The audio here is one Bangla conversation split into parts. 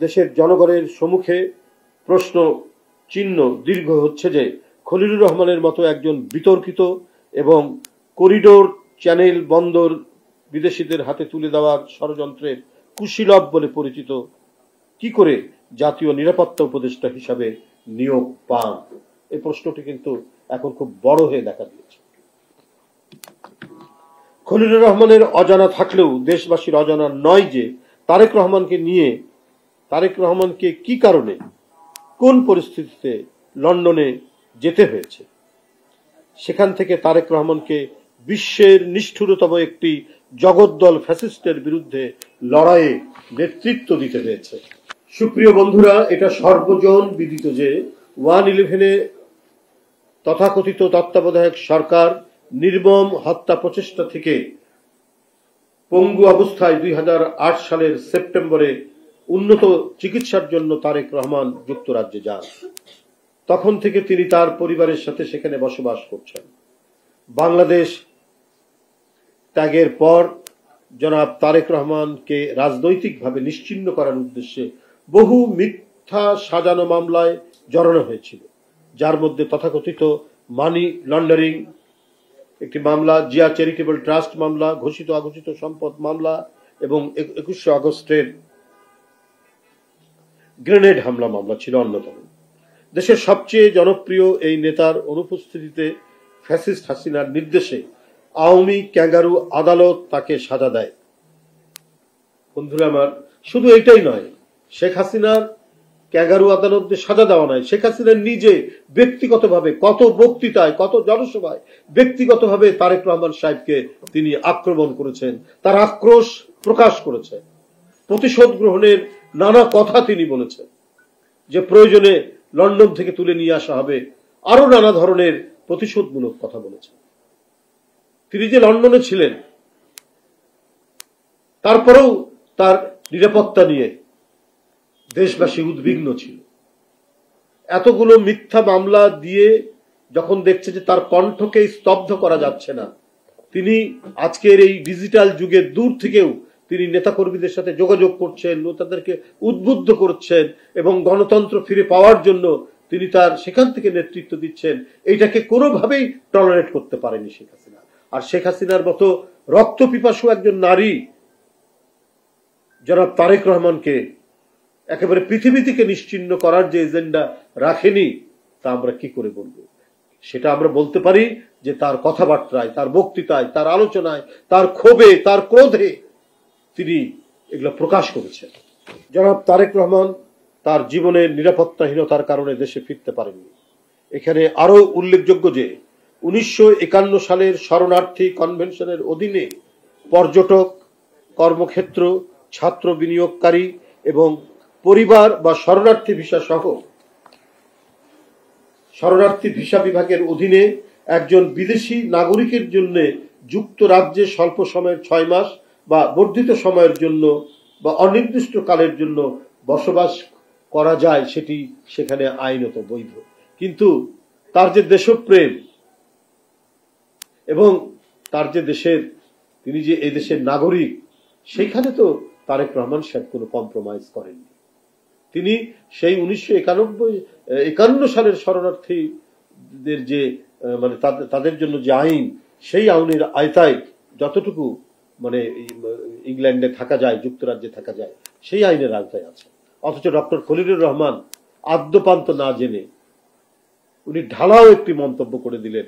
দেশের জনগণের সম্মুখে প্রশ্ন চিহ্ন দীর্ঘ হচ্ছে যে খলিলুর রহমানের মতো একজন বিতর্কিত এবং করিডোর চ্যানেল বন্দর বিদেশিদের হাতে তুলে দেওয়ার ষড়যন্ত্রের কুশীলব বলে পরিচিত কি করে জাতীয় নিরাপত্তা উপদেষ্টা হিসাবে নিয়োগ পান, এই প্রশ্নটি কিন্তু এখন খুব বড় হয়ে দেখা দিয়েছে। খলিলুর রহমানের অজানা থাকলেও দেশবাসীর অজানা নয় যে তারেক রহমানকে কি কারণে কোন পরিস্থিতিতে লন্ডনে যেতে হয়েছে। সেখান থেকে তারেক রহমানকে বিশ্বের নিষ্ঠুরতম একটি জগদ্দল ফ্যাসিস্টের বিরুদ্ধে লড়াইয়ে নেতৃত্ব দিতে হয়েছে। সুপ্রিয় বন্ধুরা, এটা সর্বজন বিদিত যে 1/11-এ তথাকথিত তত্ত্বাবধায়ক সরকার নির্মম হত্যা প্রচেষ্টা থেকে পঙ্গু অবস্থায় 2008 সালের সেপ্টেম্বরে উন্নত চিকিৎসার জন্য তারেক রহমান যুক্তরাজ্যে যান। তখন থেকে তিনি তার পরিবারের সাথে সেখানে বসবাস করছেন। বাংলাদেশ ত্যাগের পর জনাব তারেক রহমানকে রাজনৈতিকভাবে নিশ্চিহ্ন করার উদ্দেশ্যে বহু মিথ্যা সাজানো মামলায় জড়ানো হয়েছিল, যার মধ্যে তথাকথিত মানি লন্ডারিং একটি মামলা, জিয়া চ্যারিটেবল ট্রাস্ট মামলা, ঘোষিত অঘোষিত সম্পদ মামলা এবং 21শে আগস্টের গ্রেনেড হামলা মামলা ছিল অন্যতম। দেশের সবচেয়ে জনপ্রিয় এই নেতার অনুপস্থিতিতে ফ্যাসিস্ট হাসিনার নির্দেশে আওয়ামী ক্যাঙ্গারু আদালত তাকে সাজা দেয়। বন্ধুরা আমার, শুধু এটাই নয়, শেখ হাসিনার ক্যাঙ্গারু আদালতে সাজা দেওয়া নয়, শেখ হাসিনা নিজে ব্যক্তিগতভাবে কত বক্তৃতায়, কত জনসভায় ব্যক্তিগতভাবে তারেক রহমান সাহেবকে তিনি আক্রমণ করেছেন, তার আক্রোশ প্রকাশ করেছেন, প্রতিশোধ গ্রহণের নানা কথা তিনি বলেছেন, যে প্রয়োজনে লন্ডন থেকে তুলে নিয়ে আসা হবে, আরো নানা ধরনের প্রতিশোধমূলক কথা বলেছেন। তিনি যে লন্ডনে ছিলেন, তারপরেও তার নিরাপত্তা নিয়ে দেশবাসী উদ্বিগ্ন ছিল। এতগুলো মিথ্যা মামলা দিয়ে যখন দেখছে যে তার কণ্ঠকে স্তব্ধ করা যাচ্ছে না, তিনি আজকের এই ডিজিটাল যুগে দূর থেকেও তিনি নেতাকর্মীদের সাথে যোগাযোগ করছেন, তাদেরকে উদ্বুদ্ধ করছেন এবং গণতন্ত্র ফিরে পাওয়ার জন্য তিনি তার সেখান থেকে নেতৃত্ব দিচ্ছেন। এইটাকে কোনোভাবেই টলারেট করতে পারেনি শেখ হাসিনা। আর শেখ হাসিনার মতো রক্তপিপাসু একজন নারী জনাব তারেক রহমানকে একেবারে পৃথিবী থেকে নিশ্চিহ্ন করার যে এজেন্ডা রাখেনি, তা আমরা কি করে বলবো? সেটা আমরা বলতে পারি যে তার কথাবার্তায়, তার বক্তৃতায়, তার আলোচনায়, তার ক্ষোভে, তার ক্রোধে তিনি এগুলো প্রকাশ করেছেন। জনাব তারেক রহমান তার জীবনের নিরাপত্তাহীনতার কারণে দেশে ফিরতে পারেননি। এখানে আরো উল্লেখযোগ্য যে 1951 সালের শরণার্থী কনভেনশনের অধীনে পর্যটক, কর্মক্ষেত্র, ছাত্র বিনিয়োগকারী এবং পরিবার বা শরণার্থী ভিসা সহ শরণার্থী ভিসা বিভাগের অধীনে একজন বিদেশি নাগরিকের জন্য যুক্তরাজ্যে স্বল্প সময়ের 6 মাস বা বর্ধিত সময়ের জন্য বা অনির্দিষ্ট কালের জন্য বসবাস করা যায়, সেটি সেখানে আইনত বৈধ। কিন্তু তার যে দেশপ্রেম এবং তার যে তিনি যে এই দেশের নাগরিক, সেখানে তো তারেক রহমান সাহেব কোনো কম্প্রোমাইজ করেননি। তিনি সেই 1951 সালের শরণার্থীদের যে মানে তাদের জন্য যে আইন, সেই আইনের আয়তায় যতটুকু মানে ইংল্যান্ডে থাকা যায়, যুক্তরাজ্যে থাকা যায়, সেই আইনের আওতায় আছে। অথচ ডক্টর খলিলুর রহমান আদ্যপান্ত না জেনে উনি ঢালাও একটি মন্তব্য করে দিলেন।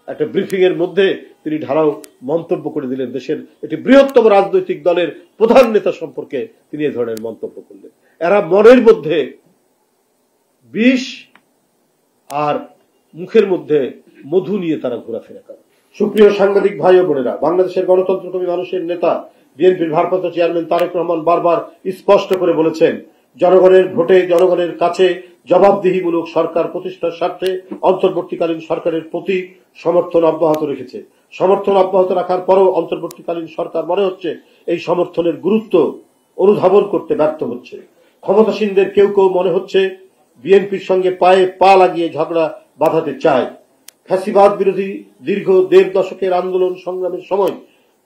একটা ব্রিফিং এর মধ্যে তিনি ঢালাও মন্তব্য করে দিলেন, দেশের একটি বৃহত্তম রাজনৈতিক দলের প্রধান নেতা সম্পর্কে তিনি এই ধরনের মন্তব্য করলেন। এরা মনের মধ্যে বিষ আর মুখের মধ্যে মধু নিয়ে তারা ঘোরাফেরা করে। সুপ্রিয় সাংবাদিক ভাই ও বোনেরা, বাংলাদেশের গণতন্ত্রকামী মানুষের নেতা বিএনপির ভারপ্রাপ্ত চেয়ারম্যান তারেক রহমান বারবার স্পষ্ট করে বলেছেন, জনগণের ভোটে জনগণের কাছে জবাবদিহিমূলক সরকার প্রতিষ্ঠার স্বার্থে অন্তর্বর্তীকালীন সরকারের প্রতি সমর্থন অব্যাহত রেখেছে। সমর্থন অব্যাহত রাখার পরও অন্তর্বর্তীকালীন সরকার মনে হচ্ছে এই সমর্থনের গুরুত্ব অনুধাবন করতে ব্যর্থ হচ্ছে। ক্ষমতাসীনদের কেউ কেউ মনে হচ্ছে বিএনপির সঙ্গে পায়ে পা লাগিয়ে ঝগড়া বাঁধাতে চায়। ফ্যাসিবাদ বিরোধী দীর্ঘ 1.5 দশকের আন্দোলন সংগ্রামের সময়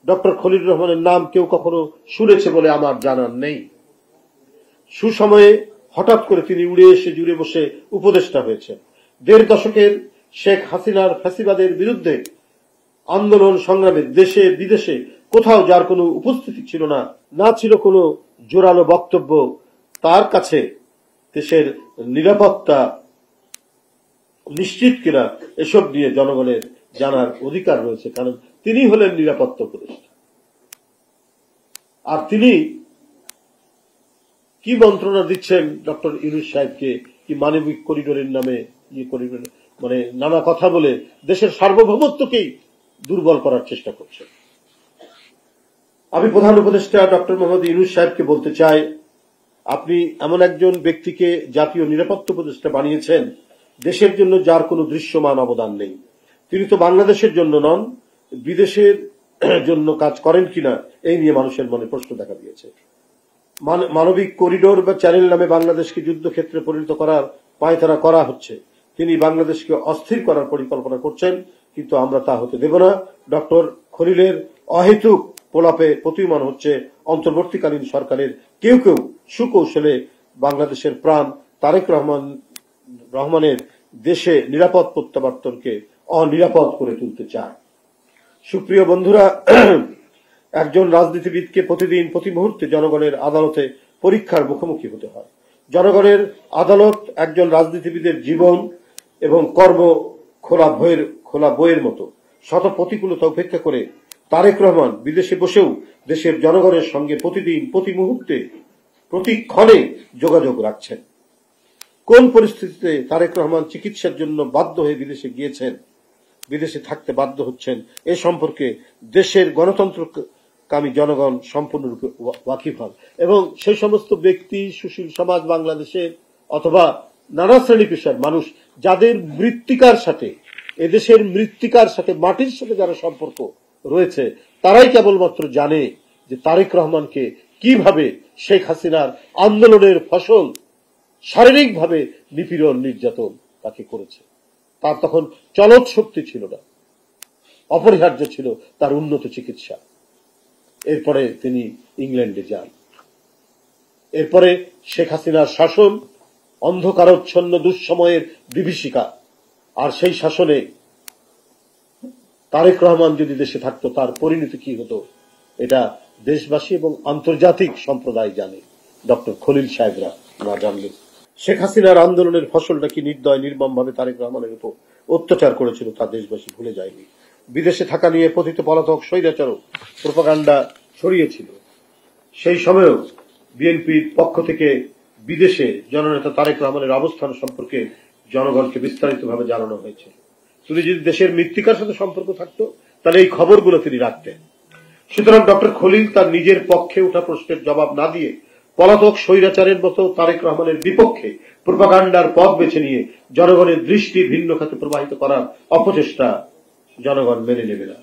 ডক্টর খলিলুর রহমানের নাম কেউ কখনো শুনেছে বলে আমার জানা নেই। সুসময়ে হঠাৎ করে তিনি উড়ে এসে জুড়ে বসে উপদেষ্টা হয়েছেন। ১.৫ দশকের শেখ হাসিনার ফ্যাসিবাদের বিরুদ্ধে আন্দোলন সংগ্রামে দেশে বিদেশে কোথাও যার কোনো উপস্থিতি ছিল না, না ছিল কোনো জোরালো বক্তব্য, তার কাছে দেশের নিরাপত্তা নিশ্চিত কিনা এসব নিয়ে জনগণের জানার অধিকার রয়েছে, কারণ তিনি হলেন নিরাপত্তা উপদেষ্টা। আর তিনি কি মন্ত্রণা দিচ্ছেন ডক্টর ইউনূস সাহেবকে, কি মানবিক করিডোরের নামে করিডোর মানে নানা কথা বলে দেশের সার্বভৌমত্বকেই দুর্বল করার চেষ্টা করছেন। আমি প্রধান উপদেষ্টা ডক্টর মোহাম্মদ ইউনূস সাহেবকে বলতে চাই, আপনি এমন একজন ব্যক্তিকে জাতীয় নিরাপত্তা উপদেষ্টা বানিয়েছেন দেশের জন্য যার কোনো দৃশ্যমান অবদান নেই। তিনি তো বাংলাদেশের জন্য নন, বিদেশের জন্য কাজ করেন কিনা এই নিয়ে মানুষের মনে প্রশ্ন দেখা দিয়েছে। মানবিক করিডোর বা চ্যানেল নামে বাংলাদেশকে যুদ্ধক্ষেত্রে পরিণত করার পায়তারা করা হচ্ছে। তিনি বাংলাদেশকে অস্থির করার পরিকল্পনা করছেন, কিন্তু আমরা তা হতে দেব না। ডক্টর খলিলের অহেতুক প্রলাপে প্রতীয়মান হচ্ছে অন্তর্বর্তীকালীন সরকারের কেউ কেউ সুকৌশলে বাংলাদেশের প্রাণ তারেক রহমানের দেশে নিরাপদ প্রত্যাবর্তনকে অনিরাপদ করে তুলতে চায়। সুপ্রিয় বন্ধুরা, একজন রাজনীতিবিদকে প্রতিদিন প্রতি মুহূর্তে জনগণের আদালতে পরীক্ষার মুখোমুখি হতে হয়। জনগণের আদালত একজন রাজনীতিবিদের জীবন এবং কর্ম খোলা বইয়ের মতো। শত প্রতিকূলতা উপেক্ষা করে তারেক রহমান বিদেশে বসেও দেশের জনগণের সঙ্গে প্রতিদিন প্রতি মুহূর্তে প্রতিক্ষণে যোগাযোগ রাখছেন। কোন পরিস্থিতিতে তারেক রহমান চিকিৎসার জন্য বাধ্য হয়ে বিদেশে গিয়েছেন, বিদেশে থাকতে বাধ্য হচ্ছেন, এ সম্পর্কে দেশের গণতন্ত্রকামী জনগণ সম্পূর্ণরূপে ওয়াকিফ হন। এবং সেই সমস্ত ব্যক্তি, সুশীল সমাজ বাংলাদেশের অথবা নানা শ্রেণী পেশার মানুষ যাদের মৃত্তিকার সাথে, এদেশের মৃত্তিকার সাথে, মাটির সাথে যারা সম্পর্ক রয়েছে, তারাই কেবলমাত্র জানে যে তারেক রহমানকে কিভাবে শেখ হাসিনার আন্দোলনের ফসল শারীরিকভাবে নিপীড়ন নির্যাতন তাকে করেছে। তার তখন চলৎ শক্তি ছিল না, অপরিহার্য ছিল তার উন্নত চিকিৎসা। এরপরে তিনি ইংল্যান্ডে যান। এরপরে শেখ হাসিনার শাসন অন্ধকারচ্ছন্ন দুঃসময়ের বিভীষিকা। আর সেই শাসনে তারেক রহমান যদি দেশে থাকতো তার পরিণতি কি হতো এটা দেশবাসী এবং আন্তর্জাতিক সম্প্রদায় জানে, ডক্টর খলিল সাহেবরা না জানলে। শেখ হাসিনার আন্দোলনের ফসলটা কি নির্দয় নির্মমভাবে তারেক রহমানের উপর অত্যাচার করেছিল তা দেশবাসী ভুলে যায়নি। বিদেশে থাকা নিয়ে পতিত পলাতক স্বৈরাচার প্রোপাগান্ডা ছড়িয়েছিল। সেই সময়েও বিএনপির পক্ষ থেকে বিদেশে জননেতা তারেক রহমানের অবস্থান সম্পর্কে জনগণকে বিস্তারিতভাবে জানানো হয়েছিল। তিনি যদি দেশের মৃত্তিকার সাথে সম্পর্ক থাকতো তাহলে এই খবরগুলো তিনি রাখতেন। সুতরাং ডক্টর খলিল তার নিজের পক্ষে ওঠা প্রশ্নের জবাব না দিয়ে পলাতক স্বৈরাচারের মতো তারেক রহমানের বিপক্ষে প্রোপাগান্ডার পথ বেছে নিয়ে জনগণের দৃষ্টি ভিন্ন খাতে প্রবাহিত করার অপচেষ্টা জনগণ মেনে নেবে না।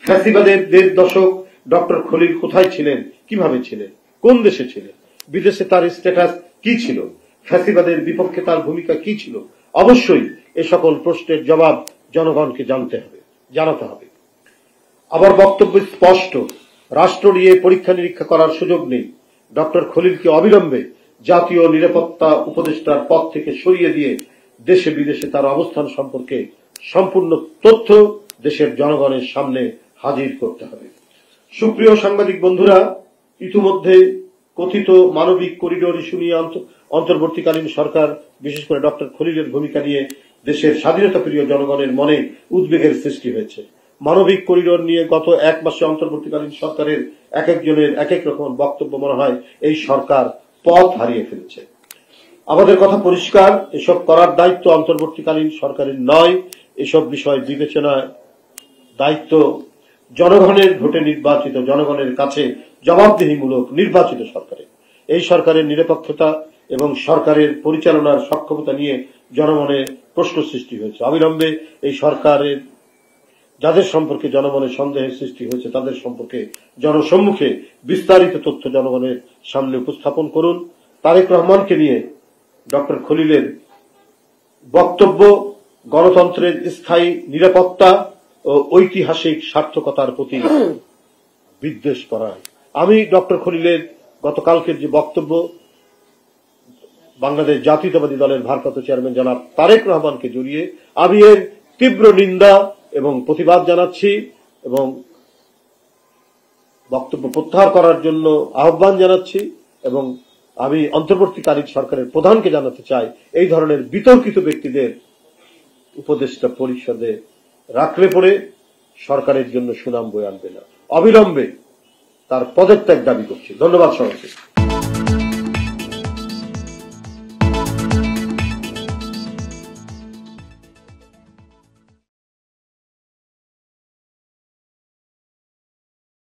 ফ্যাসিবাদের ১.৫ দশক ডক্টর খলিল কোথায় ছিলেন, কিভাবে ছিলেন, কোন দেশে ছিলেন, বিদেশে তার স্ট্যাটাস কি ছিল, ফ্যাসিবাদের বিপক্ষে তার ভূমিকা কি ছিল, অবশ্যই এ সকল প্রশ্নের জবাব জনগণকে জানাতে হবে। আবার বক্তব্য স্পষ্ট, রাষ্ট্র নিয়ে পরীক্ষা নিরীক্ষা করার সুযোগ নেই। ডক্টর খলিলকে অবিলম্বে জাতীয় নিরাপত্তা উপদেষ্টার পদ থেকে সরিয়ে দিয়ে দেশে বিদেশে তার অবস্থান সম্পর্কে সম্পূর্ণ তথ্য দেশের জনগণের সামনে হাজির করতে হবে। সুপ্রিয় সাংবাদিক বন্ধুরা, ইতিমধ্যে কথিত মানবিক করিডোর ইস্যু নিয়ে অন্তর্বর্তীকালীন সরকার, বিশেষ করে ডক্টর খলিলের ভূমিকা নিয়ে দেশের স্বাধীনতাপ্রিয় জনগণের মনে উদ্বেগের সৃষ্টি হয়েছে। মানবিক করিডোর নিয়ে গত ১ মাসে অন্তর্বর্তীকালীন সরকারের এক একজনের এক এক রকম বক্তব্য, মনে হয় এই সরকার পথ হারিয়ে ফেলেছে। আমাদের কথা পরিষ্কার, এসব করার দায়িত্ব অন্তর্বর্তীকালীন সরকারের নয়। এসব বিষয় বিবেচনায় দায়িত্ব জনগণের ভোটে নির্বাচিত, জনগণের কাছে জবাবদিহিমূলক নির্বাচিত সরকারের। এই সরকারের নিরপেক্ষতা এবং সরকারের পরিচালনার সক্ষমতা নিয়ে জনমনে প্রশ্ন সৃষ্টি হয়েছে। অবিলম্বে এই সরকারের যাদের সম্পর্কে জনমনের সন্দেহের সৃষ্টি হয়েছে তাদের সম্পর্কে জনসম্মুখে বিস্তারিত তথ্য জনগণের সামনে উপস্থাপন করুন। তারেক রহমানকে নিয়ে ডক্টর খলিলের বক্তব্য গণতন্ত্রের স্থায়ী নিরাপত্তা ও ঐতিহাসিক সার্থকতার প্রতি বিদ্বেষ করায়। আমি ডক্টর খলিলের গতকালকের যে বক্তব্য বাংলাদেশ জাতীয়তাবাদী দলের ভারপ্রাপ্ত চেয়ারম্যান জনাব তারেক রহমানকে জড়িয়ে আমি এর তীব্র নিন্দা এবং প্রতিবাদ জানাচ্ছি এবং বক্তব্য প্রত্যাহার করার জন্য আহ্বান জানাচ্ছি এবং আমি অন্তর্বর্তীকালীন সরকারের প্রধানকে জানাতে চাই এই ধরনের বিতর্কিত ব্যক্তিদের উপদেষ্টা পরিষদে রাখলে পরে সরকারের জন্য সুনাম বয়ে আনবে না। অবিলম্বে তার পদত্যাগ দাবি করছি। ধন্যবাদ সবাইকে।